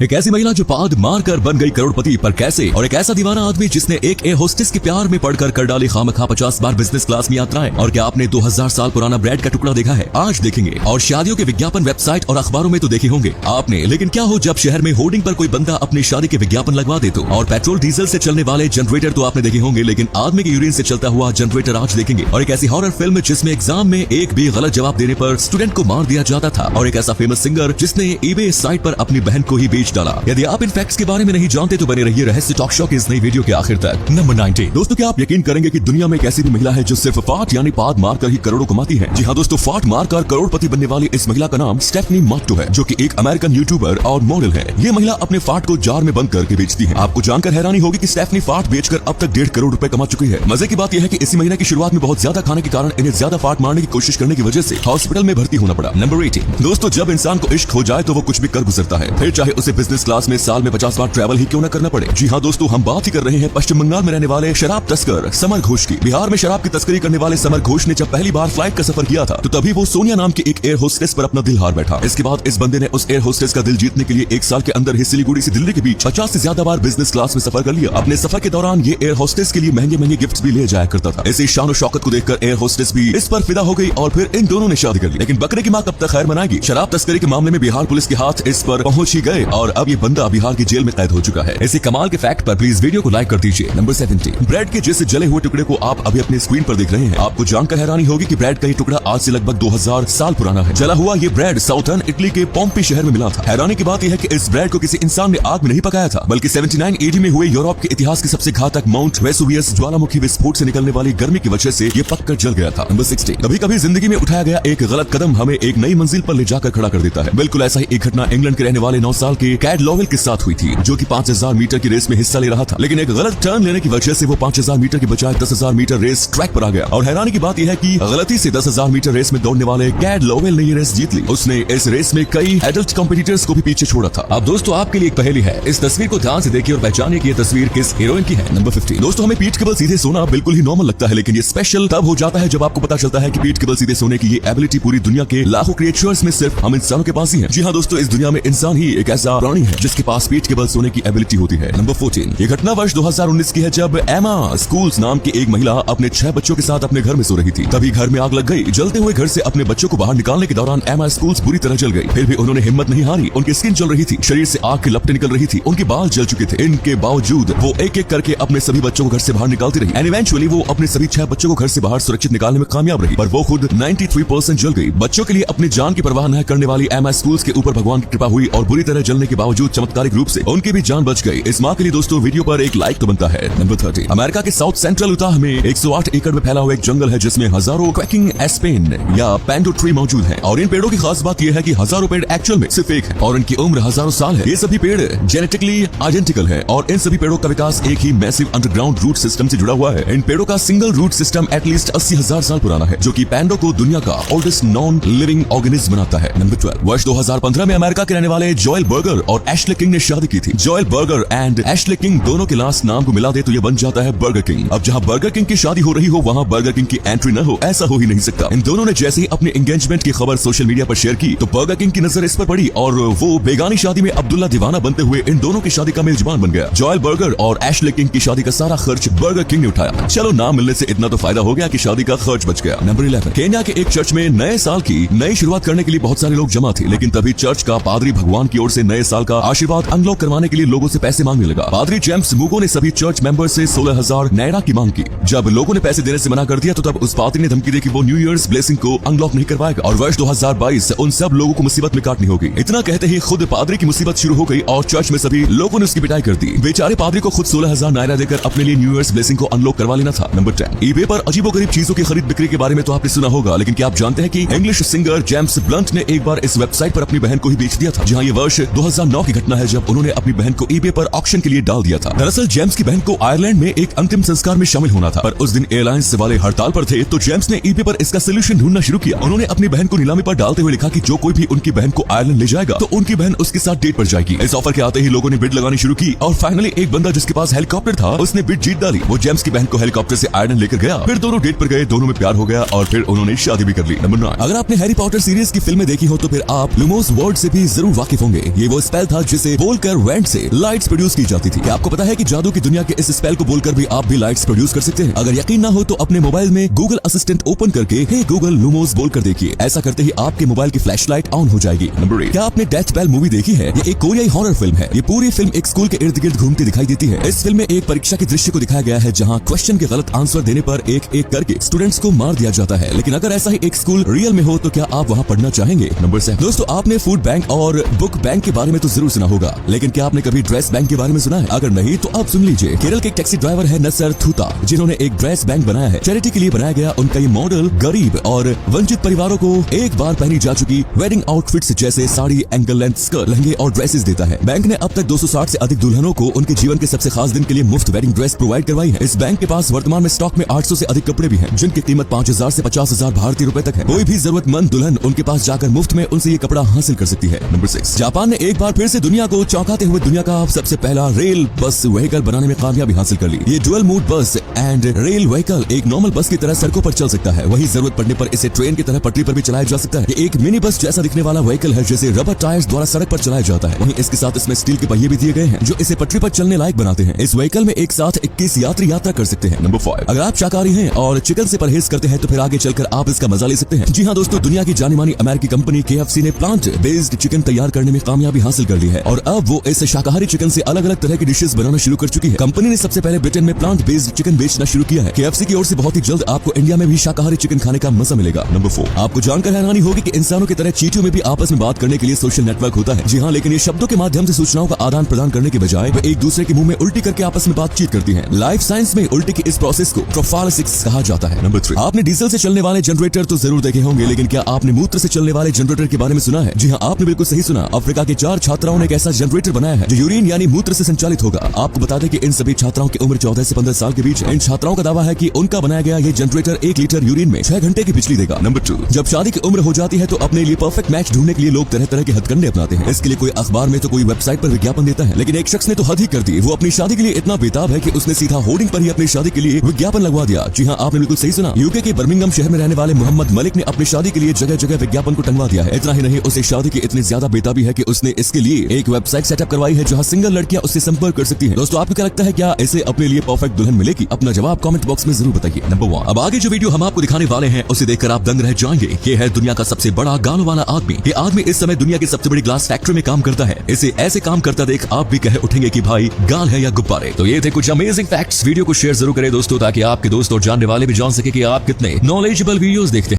एक ऐसी महिला जो पाद मारकर बन गई करोड़पति, पर कैसे? और एक ऐसा दीवाना आदमी जिसने एक एयर होस्टेस के प्यार में पड़कर कर डाली खामखा 50 बार बिजनेस क्लास में यात्राएं। और क्या आपने 2000 साल पुराना ब्रेड का टुकड़ा देखा है? आज देखेंगे। और शादियों के विज्ञापन वेबसाइट और अखबारों में तो देखे होंगे आपने, लेकिन क्या हो जब शहर में होर्डिंग पर कोई बंदा अपनी शादी के विज्ञापन लगवा दे तो? और पेट्रोल डीजल से चलने वाले जनरेटर तो आपने देखे होंगे, लेकिन आदमी की यूरिन से चलता हुआ जनरेटर आज देखेंगे। और एक ऐसी हॉरर फिल्म जिसमें एग्जाम में एक भी गलत जवाब देने पर स्टूडेंट को मार दिया जाता था। और एक ऐसा फेमस सिंगर जिसने ईबे साइट पर अपनी बहन को ही बेच डाला। यदि आप इन फैक्ट्स के बारे में नहीं जानते तो बने रहिए रहस्य टॉक शो की इस नई वीडियो के आखिर तक। नंबर 90। दोस्तों, क्या आप यकीन करेंगे कि दुनिया में एक ऐसी भी महिला है जो सिर्फ फाट यानी पाद मारकर ही करोड़ों कमाती है? जी हाँ दोस्तों, फाट मारकर करोड़पति बनने वाली इस महिला का नाम स्टेफनी मार्टो है, जो कि एक अमेरिकन यूट्यूबर और मॉडल है। ये महिला अपने फाट को जार में बंद करके बेचती है। आपको जानकर हैरानी होगी कि स्टेफनी फाट बेचकर अब तक 1.5 करोड़ रुपए कमा चुकी है। मजे की बात यह है कि इसी महीने की शुरुआत में बहुत ज्यादा खाने के कारण इन्हें ज्यादा फाट मारने की कोशिश करने की वजह से हॉस्पिटल में भर्ती होना पड़ा। नंबर 18। दोस्तों, जब इंसान को इश्क हो जाए तो वो कुछ भी कर गुजरता है, फिर चाहे उसे बिजनेस क्लास में साल में 50 बार ट्रैवल ही क्यों न करना पड़े। जी हाँ दोस्तों, हम बात ही कर रहे हैं पश्चिम बंगाल में रहने वाले शराब तस्कर समर घोष की। बिहार में शराब की तस्करी करने वाले समर घोष ने जब पहली बार फ्लाइट का सफर किया था तो तभी वो सोनिया नाम की एक एयर होस्टेस पर अपना दिल हार बैठा। इसके बाद इस बंदे ने उस एयर होस्टेस का दिल जीतने के लिए 1 साल के अंदर ही सिलीगुड़ी से दिल्ली के बीच 50 से ज्यादा बार बिजनेस क्लास में सफर कर लिया। अपने सफर के दौरान ये एयर होस्टेस के लिए महंगे महंगे गिफ्ट्स भी ले जाया करता था। ऐसी शान और शौकत को देखकर एयर होस्टेस भी इस पर फिदा हो गई और फिर इन दोनों ने शादी कर ली। लेकिन बकरे की माँ कब तक खैर मनाएगी? शराब तस्करी के मामले में बिहार पुलिस के हाथ इस पर पहुंच ही गए और अब ये बंदा बिहार की जेल में कैद हो चुका है। ऐसे कमाल के फैक्ट पर प्लीज वीडियो को लाइक कर दीजिए। नंबर 17। ब्रेड के जिस जले हुए टुकड़े को आप अभी अपने स्क्रीन पर देख रहे हैं, आपको जानकर हैरानी होगी कि ब्रेड का ये टुकड़ा आज से लगभग 2000 साल पुराना है। जला हुआ ये ब्रेड साउथर्न इटली के पोम्पी शहर में मिला था। हैरानी की बात यह है कि इस ब्रेड को किसी इंसान ने आग में नहीं पकाया था, बल्कि 79 AD में हुए यूरोप के इतिहास के सबसे घातक माउंट वेसुवियस ज्वालामुखी विस्फोट से निकलने वाली गर्मी की वजह से ये पककर जल गया था। नंबर 16। कभी कभी जिंदगी में उठाया गया एक गलत कदम हमें एक नई मंजिल पर ले जाकर खड़ा कर देता है। बिल्कुल ऐसा ही एक घटना इंग्लैंड के रहने वाले 9 साल के कैड लोवेल के साथ हुई थी, जो कि 5000 मीटर की रेस में हिस्सा ले रहा था। लेकिन एक गलत टर्न लेने की वजह से वो 5000 मीटर की बजाय 10,000 मीटर रेस ट्रैक पर आ गया। और हैरानी की बात यह है कि गलती से 10,000 मीटर रेस में दौड़ने वाले कैड लोवेल ने ये रेस जीत ली। उसने इस रेस में कई एडल्ट कॉम्पिटिटर्स को भी पीछे छोड़ा था। अब दोस्तों, आपके लिए एक पहेली है। इस तस्वीर को ध्यान से देखिए और पहचानिए कि ये तस्वीर किस हीरोइन की है। नंबर 15। दोस्तों, हमें पीठ के बल सीधे सोना बिल्कुल ही नॉर्मल लगता है, लेकिन ये स्पेशल तब हो जाता है जब आपको पता चलता है कि पीठ के बल सीधे सोने की ये एबिलिटी पूरी दुनिया के लाखों क्रिएचर्स में सिर्फ हम इंसानों के पास ही है। जी हाँ दोस्तों, इस दुनिया में इंसान ही एक ऐसा प्राणी है जिसके पास पीठ के बल सोने की एबिलिटी होती है। नंबर 14। ये घटना वर्ष 2019 की है, जब एमा स्कूल्स नाम की एक महिला अपने 6 बच्चों के साथ अपने घर में सो रही थी। तभी घर में आग लग गई। जलते हुए घर से अपने बच्चों को बाहर निकालने के दौरान एमा स्कूल्स बुरी तरह जल गई। फिर भी उन्होंने हिम्मत नहीं हारी। उनकी स्किन जल रही थी, शरीर से आग की लपटें निकल रही थी, उनके बाल जल चुके थे। इनके बावजूद वो एक एक करके अपने सभी बच्चों को घर से बाहर निकालती रही। एंड इवेंचुअली वो अपने सभी 6 बच्चों को घर से बाहर सुरक्षित निकालने में कामयाब रही, पर वो खुद 93% जल गई। बच्चों के लिए अपनी जान की परवाह न करने वाली एमा स्कूल्स के ऊपर भगवान की कृपा हुई और बुरी तरह जलने के बावजूद चमत्कारिक रूप से उनकी भी जान बच गई। इस माँ के लिए दोस्तों वीडियो पर एक लाइक तो बनता है। नंबर 30। अमेरिका के साउथ सेंट्रल उताह में 108 एकड़ में फैला हुआ एक जंगल है, जिसमें हजारों क्वैकिंग एस्पेन या पैंडो ट्री मौजूद है। और इन पेड़ों की खास बात यह है कि हजारों पेड़ एक्चुअल में सिर्फ एक है और इनकी उम्र हजारों साल है। ये सभी पेड़ जेनेटिकली आइडेंटिकल है और इन सभी पेड़ों का विकास एक ही मैसिव अंडरग्राउंड रूट सिस्टम से जुड़ा हुआ है। इन पेड़ों का सिंगल रूट सिस्टम एटलीस्ट 80,000 साल पुराना है, जो कि पैंडो को दुनिया का ओल्डेस्ट नॉन लिविंग ऑर्गेनिज्म बनाता है। नंबर 12। वर्ष 2015 में अमेरिका के रहने वाले जोएल बर्गर और एशले किंग ने शादी की थी। Joel Berger and Ashley King दोनों के लास्ट नाम को मिला दे तो ये बन जाता है बर्गर किंग। अब जहाँ बर्गर किंग की शादी हो रही हो वहाँ बर्गर किंग की एंट्री न हो, ऐसा हो ही नहीं सकता। इन दोनों ने जैसे ही अपने एंगेजमेंट की खबर सोशल मीडिया पर शेयर की तो बर्गर किंग की नजर इस पर पड़ी और वो बेगानी शादी में अब्दुल्ला दीवाना बनते हुए इन दोनों की शादी का मेजबान बन गया। जोएल बर्गर और एशले किंग की शादी का सारा खर्च बर्गर किंग ने उठाया। चलो, नाम मिलने से इतना तो फायदा हो गया कि शादी का खर्च बच गया। नंबर 11। केन्या के एक चर्च में नए साल की नई शुरुआत करने के लिए बहुत सारे लोग जमा थे, लेकिन तभी चर्च का पादरी भगवान की ओर से नए साल का आशीर्वाद अनलॉक करवाने के लिए लोगों से पैसे मांगने लगा। पादरी जेम्स मुगो ने सभी चर्च मेंबर से 16,000 नायरा की मांग की। जब लोगों ने पैसे देने से मना कर दिया तो तब उस पादरी ने धमकी दी कि वो न्यू ईयर्स ब्लेसिंग को अनलॉक नहीं करवाएगा और वर्ष 2022 से उन सब लोगों को मुसीबत में काटनी होगी। इतना कहते ही खुद पादरी की मुसीबत शुरू हो गई और चर्च में सभी लोगों ने उसकी पिटाई कर दी। बेचारे पादरी को खुद 16,000 नायरा देकर अपने लिए न्यू ईयर्स ब्लेसिंग को अनलॉक करवा लेना था। नंबर 10। ईबे पर अजीबोगरीब चीजों की खरीद बिक्री के बारे में तो आपने सुना होगा, लेकिन क्या आप जानते हैं कि इंग्लिश सिंगर जेम्स ब्लंट ने एक बार इस वेबसाइट पर अपनी बहन को ही बेच दिया था। जहां ये वर्ष 2009 की घटना है, जब उन्होंने अपनी बहन को ईबे पर ऑक्शन के लिए डाल दिया था। दरअसल जेम्स की बहन को आयरलैंड में एक अंतिम संस्कार में शामिल होना था, पर उस दिन एयरलाइंस वाले हड़ताल पर थे, तो जेम्स ने ईबे पर इसका सोल्यूशन ढूंढना शुरू किया। उन्होंने अपनी बहन को नीलामी पर डालते हुए लिखा कि जो कोई भी उनकी बहन को आयरलैंड ले जाएगा तो उनकी बहन उसके साथ डेट पर जाएगी। इस ऑफर के आते ही लोगों ने बिड लगानी शुरू की और फाइनली एक बंदा जिसके पास हेलीकॉप्टर था उसने बिड जीत डाली। वो जेम्स की बहन को हेलीकॉप्टर से आयरलैंड लेकर गया, फिर दोनों डेट पर गए, दोनों में प्यार हो गया और फिर उन्होंने शादी भी कर ली। नंबर 9। अगर आपने हैरी पॉटर सीरीज की फिल्में देखी हो तो फिर आप लुमोस वर्ल्ड से भी जरूर वाकिफ होंगे। ये वो स्पेल था जिसे बोलकर वेंट से लाइट्स प्रोड्यूस की जाती थी। क्या आपको पता है कि जादू की दुनिया के इस स्पेल को बोलकर भी आप भी लाइट्स प्रोड्यूस कर सकते हैं? अगर यकीन ना हो तो अपने मोबाइल में गूगल असिस्टेंट ओपन करके हे गूगल लुमोस बोलकर देखिए। ऐसा करते ही आपके मोबाइल की फ्लैशलाइट ऑन हो जाएगी। नंबर 8, क्या आपने डेथ बेल मूवी देखी है? ये एक कोरियाई हॉरर फिल्म है। ये पूरी फिल्म एक स्कूल के इर्द गिर्द घूमती दिखाई देती है। इस फिल्म में एक परीक्षा के दृश्य को दिखाया गया है जहाँ क्वेश्चन के गलत आंसर देने पर एक एक करके स्टूडेंट्स को मार दिया जाता है। लेकिन अगर ऐसा ही एक स्कूल रियल में हो तो क्या आप वहाँ पढ़ना चाहेंगे? नंबर 7, दोस्तों आपने फूड बैंक और बुक बैंक के बारे में तो जरूर सुना होगा, लेकिन क्या आपने कभी ड्रेस बैंक के बारे में सुना है? अगर नहीं तो आप सुन लीजिए। केरल के टैक्सी ड्राइवर है नसर थूता, जिन्होंने एक ड्रेस बैंक बनाया है। चैरिटी के लिए बनाया गया उनका ये मॉडल गरीब और वंचित परिवारों को एक बार पहनी जा चुकी वेडिंग आउटफिट्स जैसे साड़ी, एंकल लेंथ स्कर्ट, लहंगे और ड्रेसेस देता है। बैंक ने अब तक 260 से अधिक दुल्हनों को उनके जीवन के सबसे खास दिन के लिए मुफ्त वेडिंग ड्रेस प्रोवाइड करवाई है। इस बैंक के पास वर्तमान में स्टॉक में 800 से अधिक कपड़े भी हैं, जिनकी कीमत 5000 से 50,000 भारतीय रुपए तक है। कोई भी जरूरतमंद दुल्हन उनके पास जाकर मुफ्त में उनसे ये कपड़ा हासिल कर सकती है। नंबर 6, जापान ने एक बार फिर से दुनिया को चौंकाते हुए दुनिया का सबसे पहला रेल बस व्हीकल बनाने में कामयाबी हासिल कर ली। ये डुअल मोड बस एंड रेल व्हीकल एक नॉर्मल बस की तरह सड़कों पर चल सकता है, वहीं जरूरत पड़ने पर इसे ट्रेन की तरह पटरी पर भी चलाया जा सकता है। ये एक मिनी बस जैसा दिखने वाला व्हीकल है जिसे रबर टायर्स द्वारा सड़क पर चलाया जाता है। वहीं इसके साथ इसमें स्टील के पहिए भी दिए गए हैं जो इसे पटरी पर चलने लायक बनाते हैं। इस व्हीकल में एक साथ 21 यात्री यात्रा कर सकते हैं। नंबर 5, अगर आप शाकाहारी हैं और चिकन से परहेज करते हैं तो फिर आगे चलकर आप इसका मजा ले सकते हैं। जी हाँ दोस्तों, दुनिया की जानी मानी अमेरिकी कंपनी KFC ने प्लांट बेस्ड चिकन तैयार करने में कामयाबी हासिल कर ली है और अब वो इस शाकाहारी चिकन से अलग अलग तरह की डिशेस बनाना शुरू कर चुकी है। कंपनी ने सबसे पहले ब्रिटेन में प्लांट बेस्ड चिकन बेचना शुरू किया है। KFC की ओर से बहुत ही जल्द आपको इंडिया में भी शाकाहारी चिकन खाने का मजा मिलेगा। नंबर 4, आपको जानकर हैरानी होगी कि इंसानों की तरह चींटियों में भी आपस में बात करने के लिए सोशल नेटवर्क होता है। जी हाँ, लेकिन ये शब्दों के माध्यम से सूचनाओं का आदान प्रदान करने के बजाय वे एक दूसरे के मुंह में उल्टी करके आपस में बातचीत करती हैं। लाइफ साइंस में उल्टी की इस प्रोसेस को प्रोफाइलिसिस कहा जाता है। नंबर 3, आपने डीजल से चलने वाले जनरेटर तो जरूर देखे होंगे, लेकिन क्या आपने मूत्र से चलने वाले जनरेटर के बारे में सुना है? जी हाँ, आपने बिल्कुल सही सुना। अफ्रीका के 4 छात्राओं ने एक ऐसा जनरेटर बनाया है जो यूरिन यानी मूत्र से संचालित होगा। आपको बता दें कि इन सभी छात्राओं की उम्र 14 से 15 साल के बीच है। इन छात्राओं का दावा है कि उनका बनाया गया ये जनरेटर 1 लीटर यूरिन में 6 घंटे की बिजली देगा। नंबर 2, जब शादी की उम्र हो जाती है तो अपने लिए परफेक्ट मैच ढूंढने के लिए लोग तरह तरह के हथकंडे अपनाते हैं। इसके लिए कोई अखबार में तो कोई वेबसाइट पर विज्ञापन देता है, लेकिन एक शख्स ने तो हद ही कर दी। वो अपनी शादी के लिए इतना बेताब है कि उसने सीधा होर्डिंग पर ही अपनी शादी के लिए विज्ञापन लगवा दिया। जी हाँ, आपने बिल्कुल सही सुना। यूके के बर्मिंघम शहर में रहने वाले मोहम्मद मलिक ने अपनी शादी के लिए जगह जगह विज्ञापन को टंगवा दिया है। इतना ही नहीं, उसे शादी की इतनी ज्यादा बेताबी है कि उसने इसके लिए एक वेबसाइट सेटअप करवाई है जहाँ सिंगल लड़कियां उससे संपर्क कर सकती हैं। दोस्तों आपको क्या लगता है, क्या इसे अपने लिए परफेक्ट दुल्हन मिलेगी? अपना जवाब कमेंट बॉक्स में जरूर बताइए। नंबर 1, अब आगे जो वीडियो हम आपको दिखाने वाले हैं उसे देखकर आप दंग रह जाएंगे। ये है दुनिया का सबसे बड़ा गालों वाला आदमी। ये आदमी इस समय दुनिया की सबसे बड़ी ग्लास फैक्ट्री में काम करता है। इसे ऐसे काम करता देख आप भी कहे उठेंगे कि भाई गाल है या गुब्बारे। तो ये थे कुछ अमेजिंग फैक्ट्स। वीडियो को शेयर जरूर करें दोस्तों, ताकि आपके दोस्त और जानने वाले भी जान सके कि आप कितने नॉलेजेबल वीडियोस देखते हैं।